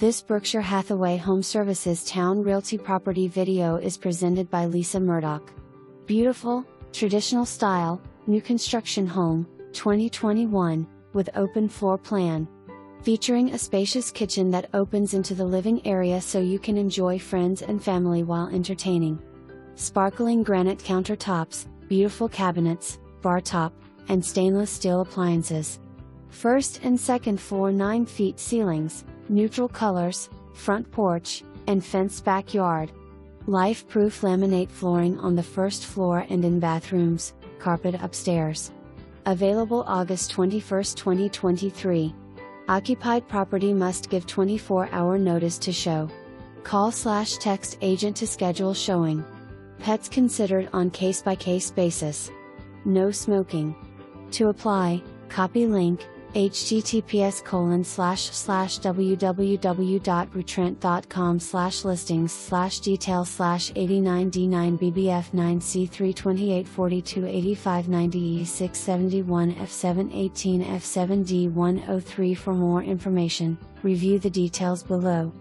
This Berkshire Hathaway HomeServices Towne Realty property video is presented by Lisa.murdock. Beautiful, traditional style, new construction home, 2021, with open floor plan. Featuring a spacious kitchen that opens into the living area so you can enjoy friends and family while entertaining. Sparkling granite countertops, beautiful cabinets, bar top, and stainless steel appliances. First and second floor 9 feet ceilings, neutral colors, front porch, and fenced backyard. Life-proof laminate flooring on the first floor and in bathrooms, carpet upstairs. Available August 21, 2023. Occupied property must give 24-hour notice to show. Call/text agent to schedule showing. Pets considered on case-by-case basis. No smoking. To apply, copy link, https://www.retrent.com/listings/details/89D9BBF9C328428590E671F718F7D103. For more information, review the details below.